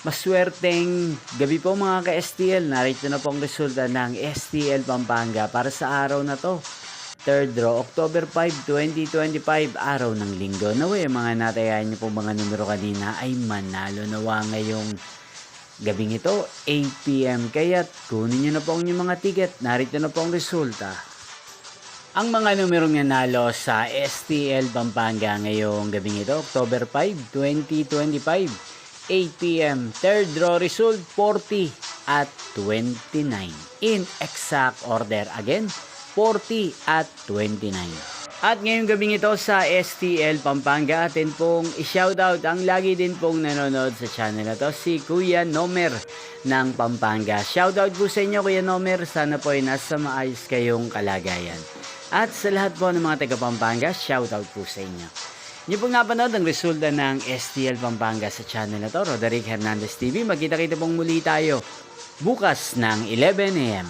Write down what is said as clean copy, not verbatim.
Maswerteng gabi po mga ka-STL. Narito na po ang resulta ng STL Pampanga para sa araw na to. Third draw, October 5, 2025, araw ng linggo. Naway, mga natayan niyo po mga numero kanina ay manalo nawa ngayong gabing ito, 8 p.m. Kaya't kunin niyo na po ang inyong mga ticket. Narito na po ang resulta. Ang mga numerong nanalo sa STL Pampanga ngayong gabing ito, October 5, 2025. 8 p.m. Third draw result 40 at 29. In exact order again, 40 at 29. At ngayong gabing ito sa STL Pampanga, atin pong i-shoutout ang lagi din pong nanonood sa channel na to, si Kuya Nomer ng Pampanga. Shoutout po sa inyo Kuya Nomer, sana po ay nasa maayos kayong kalagayan. At sa lahat po ng mga taga Pampanga, shoutout po sa inyo. Niyo pong napanood ang resulta ng STL Pampanga sa channel na to, Roderick Hernandez TV. Magkita-kita pong muli tayo bukas ng 11 a.m.